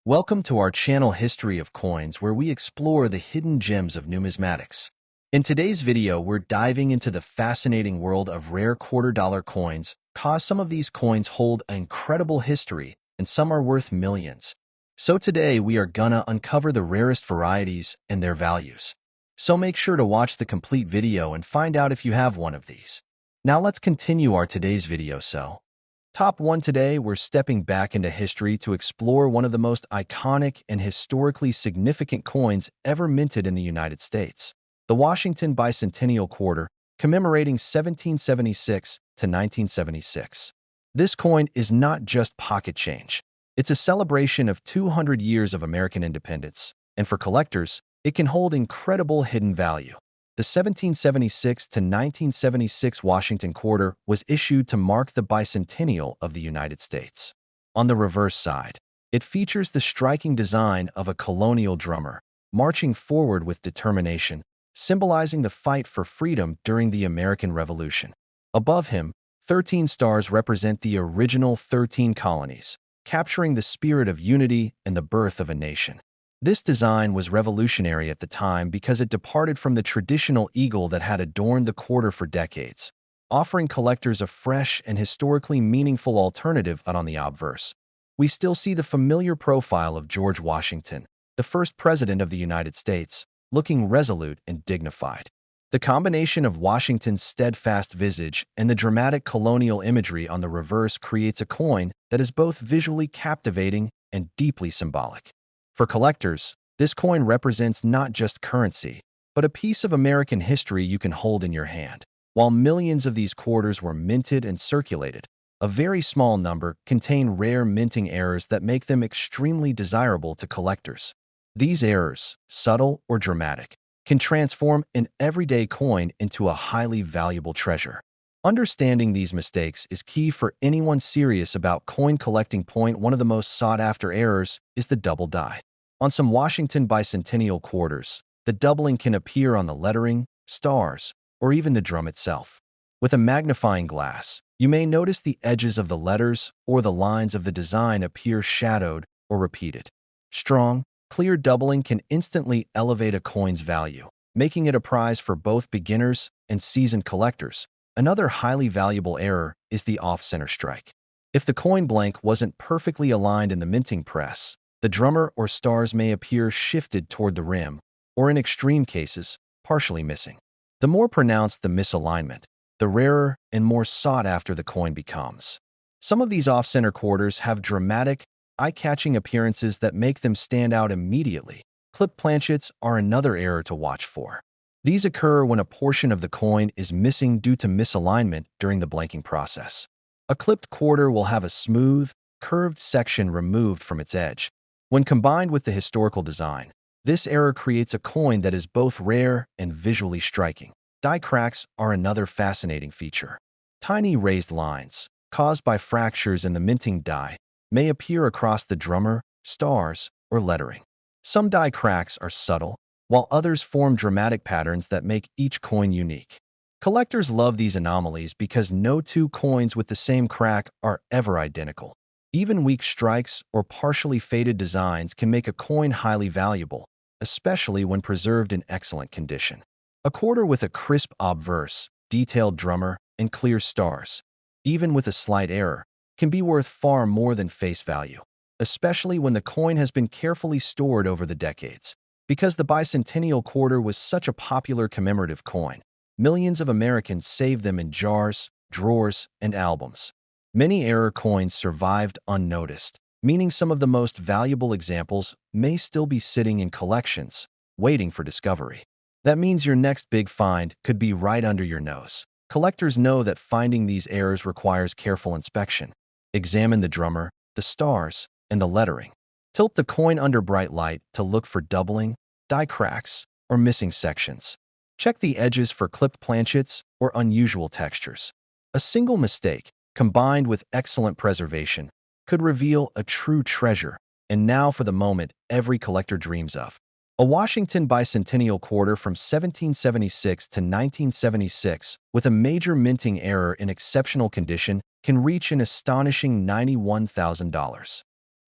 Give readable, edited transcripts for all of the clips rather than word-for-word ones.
Welcome to our channel History of Coins, where we explore the hidden gems of numismatics. In today's video, we're diving into the fascinating world of rare quarter-dollar coins, cause some of these coins hold an incredible history, and some are worth millions. So today, we are gonna uncover the rarest varieties and their values. So make sure to watch the complete video and find out if you have one of these. Now let's continue our today's video. Top 1 today, we're stepping back into history to explore one of the most iconic and historically significant coins ever minted in the United States. The Washington Bicentennial Quarter, commemorating 1776 to 1976. This coin is not just pocket change. It's a celebration of 200 years of American independence, and for collectors, it can hold incredible hidden value. The 1776 to 1976 Washington Quarter was issued to mark the bicentennial of the United States. On the reverse side, it features the striking design of a colonial drummer, marching forward with determination, symbolizing the fight for freedom during the American Revolution. Above him, 13 stars represent the original 13 colonies, capturing the spirit of unity and the birth of a nation. This design was revolutionary at the time because it departed from the traditional eagle that had adorned the quarter for decades, offering collectors a fresh and historically meaningful alternative. On the obverse, we still see the familiar profile of George Washington, the first president of the United States, looking resolute and dignified. The combination of Washington's steadfast visage and the dramatic colonial imagery on the reverse creates a coin that is both visually captivating and deeply symbolic. For collectors, this coin represents not just currency, but a piece of American history you can hold in your hand. While millions of these quarters were minted and circulated, a very small number contain rare minting errors that make them extremely desirable to collectors. These errors, subtle or dramatic, can transform an everyday coin into a highly valuable treasure. Understanding these mistakes is key for anyone serious about coin collecting. One of the most sought-after errors is the double die. On some Washington Bicentennial quarters, the doubling can appear on the lettering, stars, or even the drum itself. With a magnifying glass, you may notice the edges of the letters or the lines of the design appear shadowed or repeated. Strong, clear doubling can instantly elevate a coin's value, making it a prize for both beginners and seasoned collectors. Another highly valuable error is the off-center strike. If the coin blank wasn't perfectly aligned in the minting press, the drummer or stars may appear shifted toward the rim, or in extreme cases, partially missing. The more pronounced the misalignment, the rarer and more sought after the coin becomes. Some of these off-center quarters have dramatic, eye-catching appearances that make them stand out immediately. Clipped planchets are another error to watch for. These occur when a portion of the coin is missing due to misalignment during the blanking process. A clipped quarter will have a smooth, curved section removed from its edge. When combined with the historical design, this error creates a coin that is both rare and visually striking. Die cracks are another fascinating feature. Tiny raised lines, caused by fractures in the minting die, may appear across the drummer, stars, or lettering. Some die cracks are subtle, while others form dramatic patterns that make each coin unique. Collectors love these anomalies because no two coins with the same crack are ever identical. Even weak strikes or partially faded designs can make a coin highly valuable, especially when preserved in excellent condition. A quarter with a crisp obverse, detailed drummer, and clear stars, even with a slight error, can be worth far more than face value, especially when the coin has been carefully stored over the decades. Because the Bicentennial Quarter was such a popular commemorative coin, millions of Americans saved them in jars, drawers, and albums. Many error coins survived unnoticed, meaning some of the most valuable examples may still be sitting in collections, waiting for discovery. That means your next big find could be right under your nose. Collectors know that finding these errors requires careful inspection. Examine the drummer, the stars, and the lettering. Tilt the coin under bright light to look for doubling, die cracks, or missing sections. Check the edges for clipped planchets or unusual textures. A single mistake, combined with excellent preservation, could reveal a true treasure. And now for the moment every collector dreams of. A Washington Bicentennial Quarter from 1776 to 1976 with a major minting error in exceptional condition can reach an astonishing $91,000.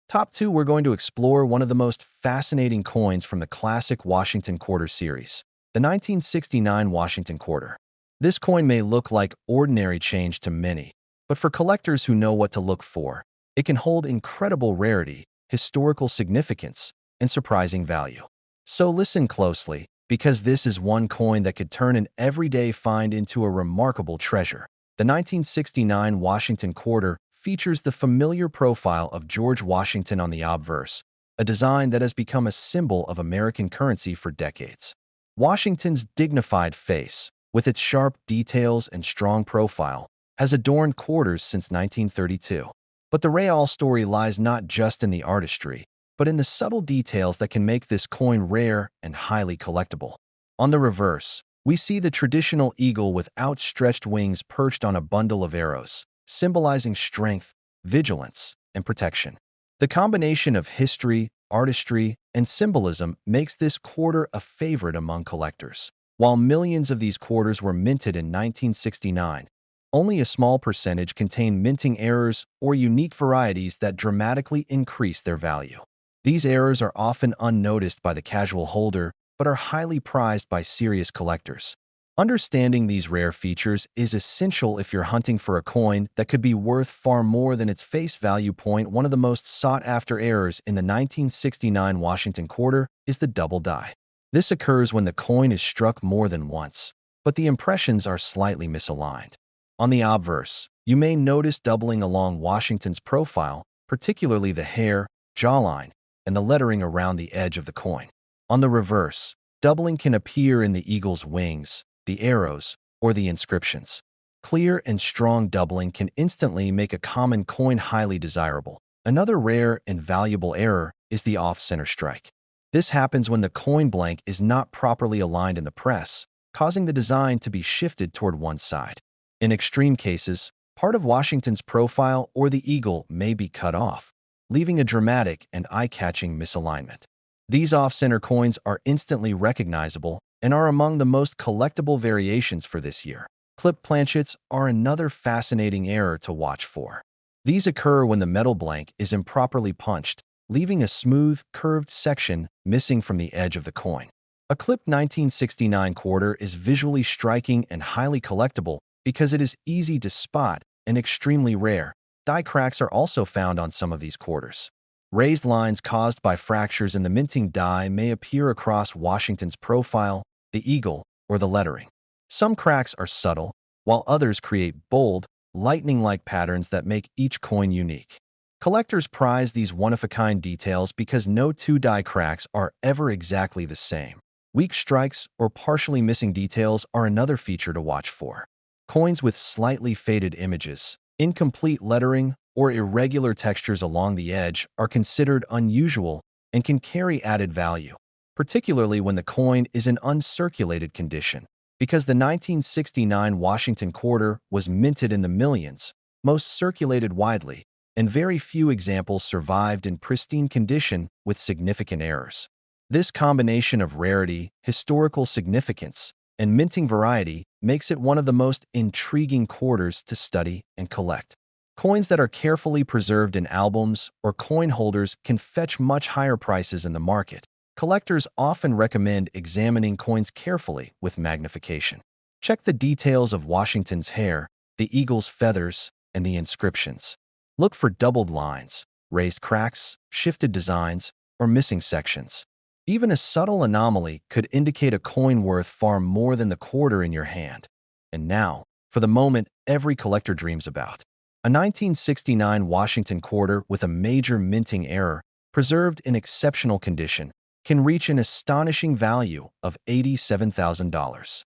Top 2, we're going to explore one of the most fascinating coins from the classic Washington Quarter series, the 1969 Washington Quarter. This coin may look like ordinary change to many, but for collectors who know what to look for, it can hold incredible rarity, historical significance, and surprising value. So listen closely, because this is one coin that could turn an everyday find into a remarkable treasure. The 1969 Washington Quarter features the familiar profile of George Washington on the obverse, a design that has become a symbol of American currency for decades. Washington's dignified face, with its sharp details and strong profile, has adorned quarters since 1932. But the real story lies not just in the artistry, but in the subtle details that can make this coin rare and highly collectible. On the reverse, we see the traditional eagle with outstretched wings perched on a bundle of arrows, symbolizing strength, vigilance, and protection. The combination of history, artistry, and symbolism makes this quarter a favorite among collectors. While millions of these quarters were minted in 1969, only a small percentage contain minting errors or unique varieties that dramatically increase their value. These errors are often unnoticed by the casual holder, but are highly prized by serious collectors. Understanding these rare features is essential if you're hunting for a coin that could be worth far more than its face value. One of the most sought-after errors in the 1969 Washington Quarter is the double die. This occurs when the coin is struck more than once, but the impressions are slightly misaligned. On the obverse, you may notice doubling along Washington's profile, particularly the hair, jawline, and the lettering around the edge of the coin. On the reverse, doubling can appear in the eagle's wings, the arrows, or the inscriptions. Clear and strong doubling can instantly make a common coin highly desirable. Another rare and valuable error is the off-center strike. This happens when the coin blank is not properly aligned in the press, causing the design to be shifted toward one side. In extreme cases, part of Washington's profile or the eagle may be cut off, leaving a dramatic and eye-catching misalignment. These off-center coins are instantly recognizable and are among the most collectible variations for this year. Clip planchets are another fascinating error to watch for. These occur when the metal blank is improperly punched, leaving a smooth, curved section missing from the edge of the coin. A clipped 1969 quarter is visually striking and highly collectible because it is easy to spot and extremely rare. Die cracks are also found on some of these quarters. Raised lines caused by fractures in the minting die may appear across Washington's profile, the eagle, or the lettering. Some cracks are subtle, while others create bold, lightning-like patterns that make each coin unique. Collectors prize these one-of-a-kind details because no two die cracks are ever exactly the same. Weak strikes or partially missing details are another feature to watch for. Coins with slightly faded images, incomplete lettering, or irregular textures along the edge are considered unusual and can carry added value, particularly when the coin is in uncirculated condition. Because the 1969 Washington Quarter was minted in the millions, most circulated widely, and very few examples survived in pristine condition with significant errors. This combination of rarity, historical significance, and minting variety makes it one of the most intriguing quarters to study and collect. Coins that are carefully preserved in albums or coin holders can fetch much higher prices in the market. Collectors often recommend examining coins carefully with magnification. Check the details of Washington's hair, the eagle's feathers, and the inscriptions. Look for doubled lines, raised cracks, shifted designs, or missing sections. Even a subtle anomaly could indicate a coin worth far more than the quarter in your hand. And now, for the moment every collector dreams about. A 1969 Washington Quarter with a major minting error, preserved in exceptional condition, can reach an astonishing value of $87,000.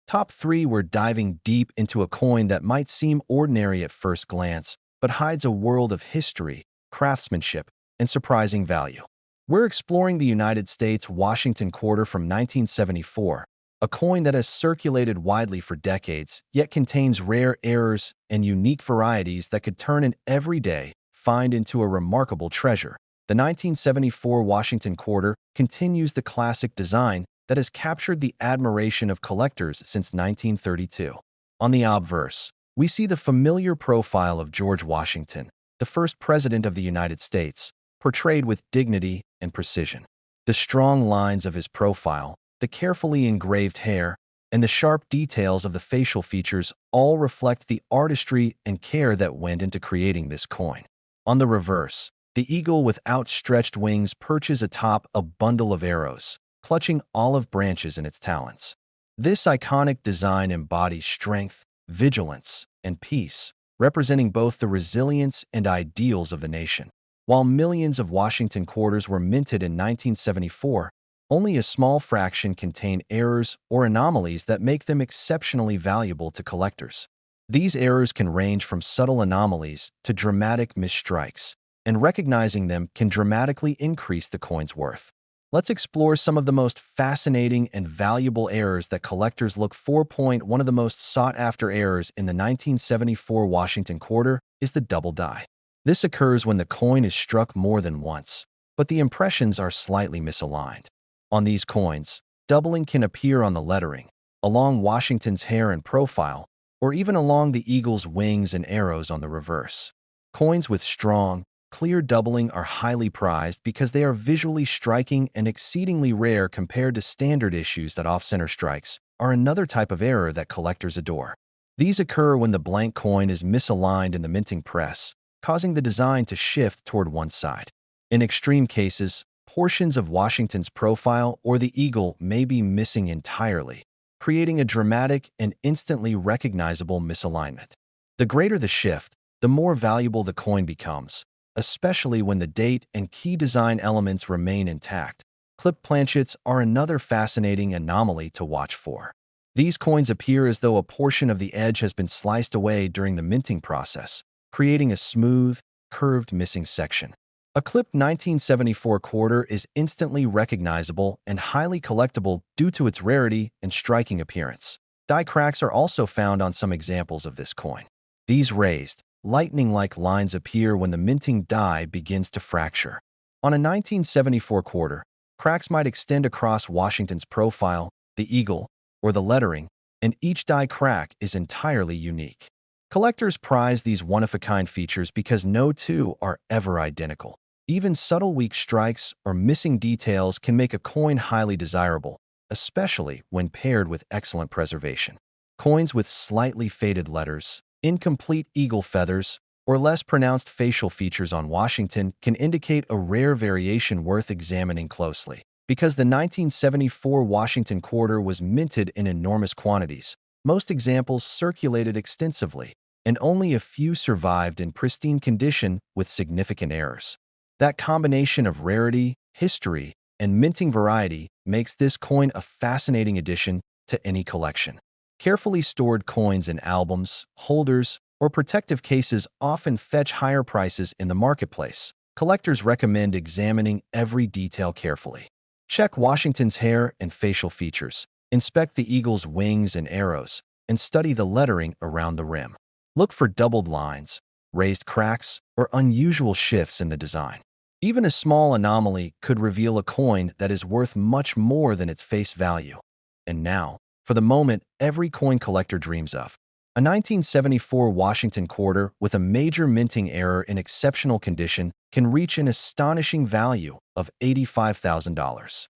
Top 3, we're diving deep into a coin that might seem ordinary at first glance, but hides a world of history, craftsmanship, and surprising value. We're exploring the United States Washington Quarter from 1974, a coin that has circulated widely for decades, yet contains rare errors and unique varieties that could turn an everyday find into a remarkable treasure. The 1974 Washington Quarter continues the classic design that has captured the admiration of collectors since 1932. On the obverse, we see the familiar profile of George Washington, the first president of the United States, portrayed with dignity and precision. The strong lines of his profile, the carefully engraved hair, and the sharp details of the facial features all reflect the artistry and care that went into creating this coin. On the reverse, the eagle with outstretched wings perches atop a bundle of arrows, clutching olive branches in its talons. This iconic design embodies strength, vigilance, and peace, representing both the resilience and ideals of the nation. While millions of Washington quarters were minted in 1974, only a small fraction contain errors or anomalies that make them exceptionally valuable to collectors. These errors can range from subtle anomalies to dramatic misstrikes, and recognizing them can dramatically increase the coin's worth. Let's explore some of the most fascinating and valuable errors that collectors look for. One of the most sought-after errors in the 1974 Washington quarter is the double die. This occurs when the coin is struck more than once, but the impressions are slightly misaligned. On these coins, doubling can appear on the lettering, along Washington's hair and profile, or even along the eagle's wings and arrows on the reverse. Coins with strong, clear doubling are highly prized because they are visually striking and exceedingly rare compared to standard issues that off-center strikes are another type of error that collectors adore. These occur when the blank coin is misaligned in the minting press, causing the design to shift toward one side. In extreme cases, portions of Washington's profile or the eagle may be missing entirely, creating a dramatic and instantly recognizable misalignment. The greater the shift, the more valuable the coin becomes, especially when the date and key design elements remain intact. Clip planchets are another fascinating anomaly to watch for. These coins appear as though a portion of the edge has been sliced away during the minting process, creating a smooth, curved missing section. A clipped 1974 quarter is instantly recognizable and highly collectible due to its rarity and striking appearance. Die cracks are also found on some examples of this coin. These raised, lightning-like lines appear when the minting die begins to fracture. On a 1974 quarter, cracks might extend across Washington's profile, the eagle, or the lettering, and each die crack is entirely unique. Collectors prize these one-of-a-kind features because no two are ever identical. Even subtle weak strikes or missing details can make a coin highly desirable, especially when paired with excellent preservation. Coins with slightly faded letters, incomplete eagle feathers, or less pronounced facial features on Washington can indicate a rare variation worth examining closely. Because the 1974 Washington quarter was minted in enormous quantities, most examples circulated extensively, and only a few survived in pristine condition with significant errors. That combination of rarity, history, and minting variety makes this coin a fascinating addition to any collection. Carefully stored coins in albums, holders, or protective cases often fetch higher prices in the marketplace. Collectors recommend examining every detail carefully. Check Washington's hair and facial features, inspect the eagle's wings and arrows, and study the lettering around the rim. Look for doubled lines, raised cracks, or unusual shifts in the design. Even a small anomaly could reveal a coin that is worth much more than its face value. And now, for the moment every coin collector dreams of. A 1974 Washington quarter with a major minting error in exceptional condition can reach an astonishing value of $85,000.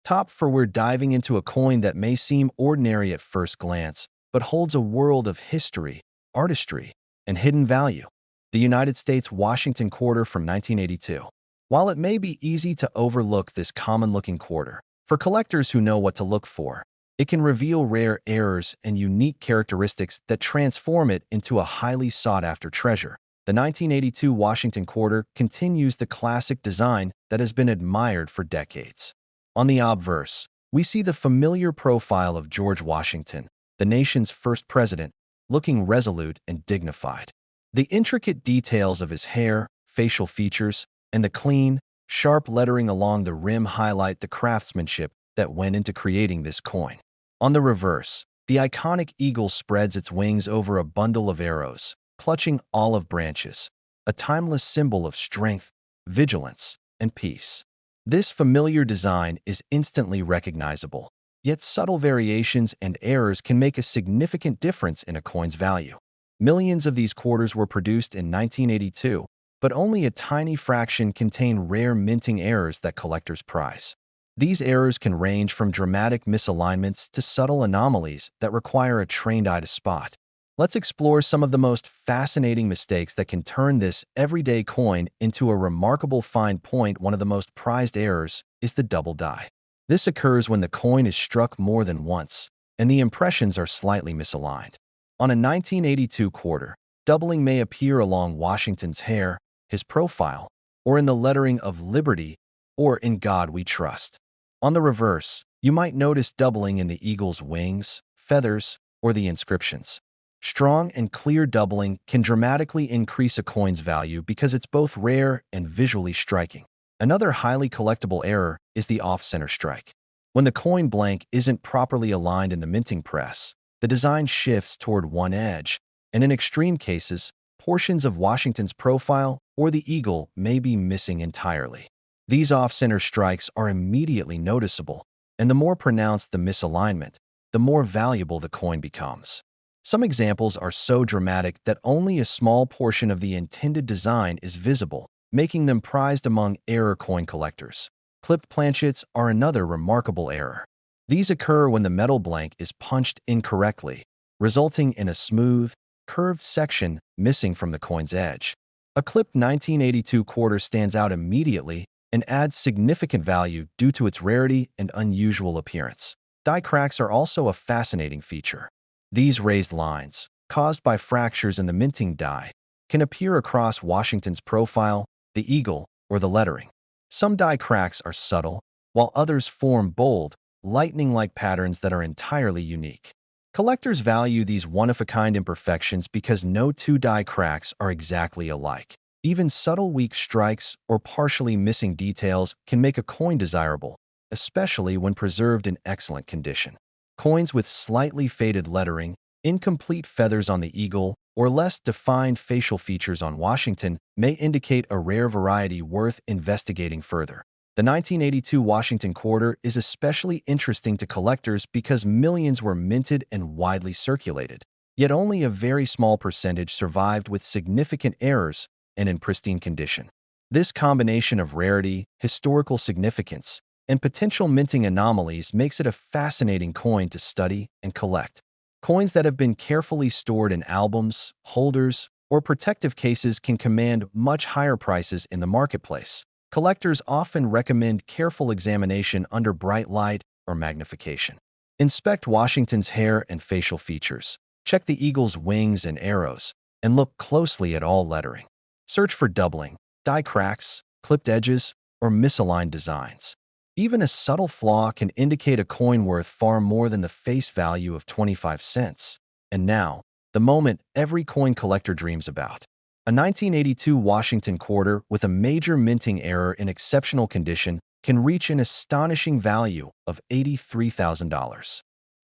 Top for we're diving into a coin that may seem ordinary at first glance, but holds a world of history, artistry, and hidden value. The United States Washington quarter from 1982. While it may be easy to overlook this common-looking quarter, for collectors who know what to look for, it can reveal rare errors and unique characteristics that transform it into a highly sought-after treasure. The 1982 Washington quarter continues the classic design that has been admired for decades. On the obverse, we see the familiar profile of George Washington, the nation's first president, looking resolute and dignified. The intricate details of his hair, facial features, and the clean, sharp lettering along the rim highlight the craftsmanship that went into creating this coin. On the reverse, the iconic eagle spreads its wings over a bundle of arrows, clutching olive branches, a timeless symbol of strength, vigilance, and peace. This familiar design is instantly recognizable, yet subtle variations and errors can make a significant difference in a coin's value. Millions of these quarters were produced in 1982, but only a tiny fraction contain rare minting errors that collectors prize. These errors can range from dramatic misalignments to subtle anomalies that require a trained eye to spot. Let's explore some of the most fascinating mistakes that can turn this everyday coin into a remarkable find point. One of the most prized errors is the double die. This occurs when the coin is struck more than once, and the impressions are slightly misaligned. On a 1982 quarter, doubling may appear along Washington's hair, his profile, or in the lettering of Liberty or In God We Trust. On the reverse, you might notice doubling in the eagle's wings, feathers, or the inscriptions. Strong and clear doubling can dramatically increase a coin's value because it's both rare and visually striking. Another highly collectible error is the off-center strike. When the coin blank isn't properly aligned in the minting press, the design shifts toward one edge, and in extreme cases, portions of Washington's profile or the eagle may be missing entirely. These off-center strikes are immediately noticeable, and the more pronounced the misalignment, the more valuable the coin becomes. Some examples are so dramatic that only a small portion of the intended design is visible, making them prized among error coin collectors. Clipped planchets are another remarkable error. These occur when the metal blank is punched incorrectly, resulting in a smooth, curved section missing from the coin's edge. A clipped 1982 quarter stands out immediately and adds significant value due to its rarity and unusual appearance. Die cracks are also a fascinating feature. These raised lines, caused by fractures in the minting die, can appear across Washington's profile, the eagle, or the lettering. Some die cracks are subtle, while others form bold, lightning-like patterns that are entirely unique. Collectors value these one-of-a-kind imperfections because no two die cracks are exactly alike. Even subtle weak strikes or partially missing details can make a coin desirable, especially when preserved in excellent condition. Coins with slightly faded lettering, incomplete feathers on the eagle, or less defined facial features on Washington may indicate a rare variety worth investigating further. The 1982 Washington quarter is especially interesting to collectors because millions were minted and widely circulated, yet only a very small percentage survived with significant errors and in pristine condition. This combination of rarity, historical significance, and potential minting anomalies makes it a fascinating coin to study and collect. Coins that have been carefully stored in albums, holders, or protective cases can command much higher prices in the marketplace. Collectors often recommend careful examination under bright light or magnification. Inspect Washington's hair and facial features. Check the eagle's wings and arrows, and look closely at all lettering. Search for doubling, die cracks, clipped edges, or misaligned designs. Even a subtle flaw can indicate a coin worth far more than the face value of 25 cents. And now, the moment every coin collector dreams about. A 1982 Washington quarter with a major minting error in exceptional condition can reach an astonishing value of $83,000.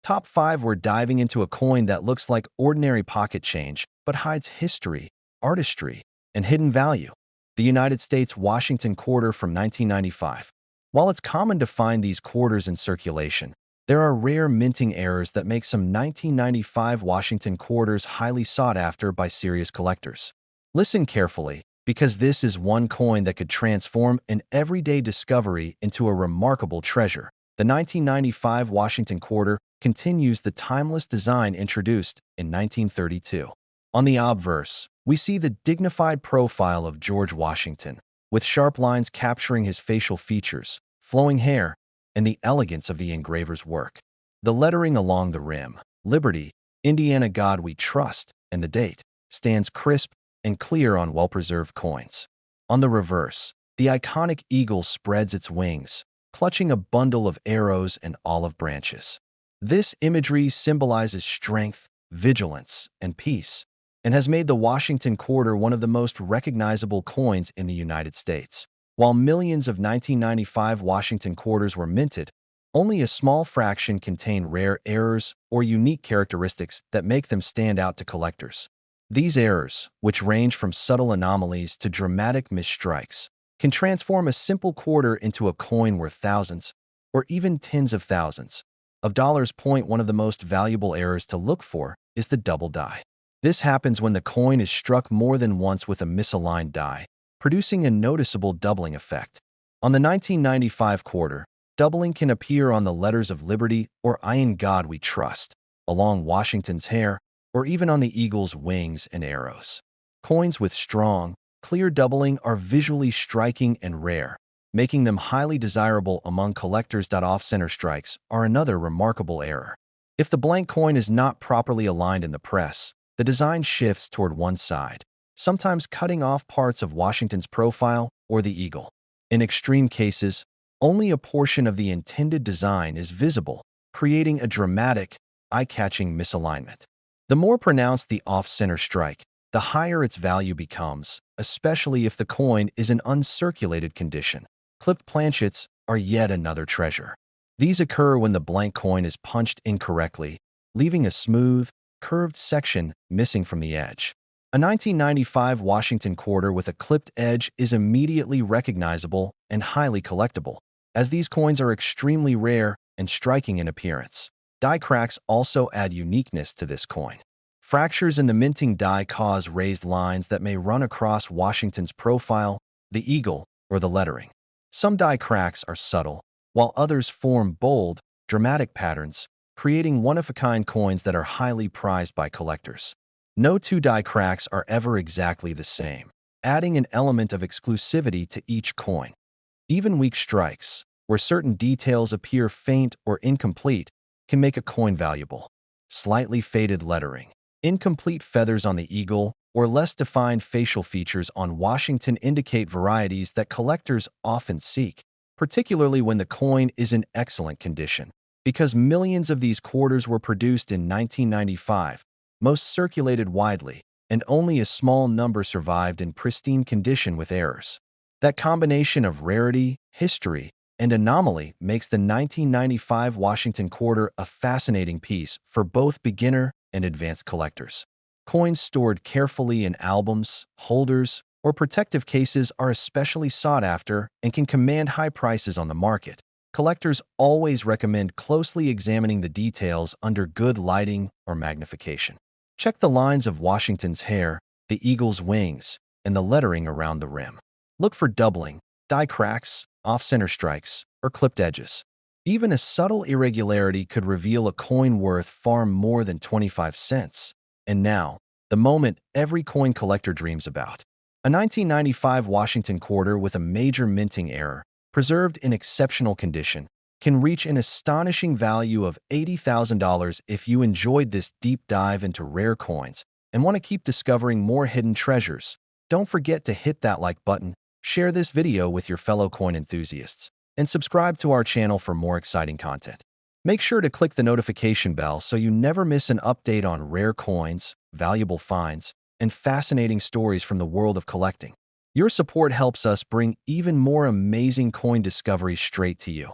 Top 5, we're diving into a coin that looks like ordinary pocket change but hides history, artistry, and hidden value. The United States Washington quarter from 1995. While it's common to find these quarters in circulation, there are rare minting errors that make some 1995 Washington quarters highly sought after by serious collectors. Listen carefully, because this is one coin that could transform an everyday discovery into a remarkable treasure. The 1995 Washington quarter continues the timeless design introduced in 1932. On the obverse, we see the dignified profile of George Washington, with sharp lines capturing his facial features, flowing hair, and the elegance of the engraver's work. The lettering along the rim, Liberty, Indiana God We Trust, and the date, stands crisp and clear on well-preserved coins. On the reverse, the iconic eagle spreads its wings, clutching a bundle of arrows and olive branches. This imagery symbolizes strength, vigilance, and peace, and has made the Washington quarter one of the most recognizable coins in the United States. While millions of 1995 Washington quarters were minted, only a small fraction contain rare errors or unique characteristics that make them stand out to collectors. These errors, which range from subtle anomalies to dramatic misstrikes, can transform a simple quarter into a coin worth thousands, or even tens of thousands, of dollars. One of the most valuable errors to look for is the double die. This happens when the coin is struck more than once with a misaligned die, producing a noticeable doubling effect. On the 1995 quarter, doubling can appear on the letters of liberty or "I in God we trust," along Washington's hair, or even on the eagle's wings and arrows. Coins with strong, clear doubling are visually striking and rare, making them highly desirable among collectors. Off-center strikes are another remarkable error. If the blank coin is not properly aligned in the press, the design shifts toward one side, sometimes cutting off parts of Washington's profile or the eagle. In extreme cases, only a portion of the intended design is visible, creating a dramatic, eye-catching misalignment. The more pronounced the off-center strike, the higher its value becomes, especially if the coin is in uncirculated condition. Clipped planchets are yet another treasure. These occur when the blank coin is punched incorrectly, leaving a smooth, curved section missing from the edge. A 1995 Washington quarter with a clipped edge is immediately recognizable and highly collectible, as these coins are extremely rare and striking in appearance. Die cracks also add uniqueness to this coin. Fractures in the minting die cause raised lines that may run across Washington's profile, the eagle, or the lettering. Some die cracks are subtle, while others form bold, dramatic patterns, creating one-of-a-kind coins that are highly prized by collectors. No two die cracks are ever exactly the same, adding an element of exclusivity to each coin. Even weak strikes, where certain details appear faint or incomplete, can make a coin valuable. Slightly faded lettering, incomplete feathers on the eagle, or less defined facial features on Washington indicate varieties that collectors often seek, particularly when the coin is in excellent condition. Because millions of these quarters were produced in 1995, most circulated widely, and only a small number survived in pristine condition with errors. That combination of rarity, history, and anomaly makes the 1995 Washington quarter a fascinating piece for both beginner and advanced collectors. Coins stored carefully in albums, holders, or protective cases are especially sought after and can command high prices on the market. Collectors always recommend closely examining the details under good lighting or magnification. Check the lines of Washington's hair, the eagle's wings, and the lettering around the rim. Look for doubling, die cracks, off-center strikes, or clipped edges. Even a subtle irregularity could reveal a coin worth far more than 25 cents. And now, the moment every coin collector dreams about. A 1995 Washington quarter with a major minting error, preserved in exceptional condition, can reach an astonishing value of $80,000. If you enjoyed this deep dive into rare coins and want to keep discovering more hidden treasures, don't forget to hit that like button, share this video with your fellow coin enthusiasts, and subscribe to our channel for more exciting content. Make sure to click the notification bell so you never miss an update on rare coins, valuable finds, and fascinating stories from the world of collecting. Your support helps us bring even more amazing coin discoveries straight to you.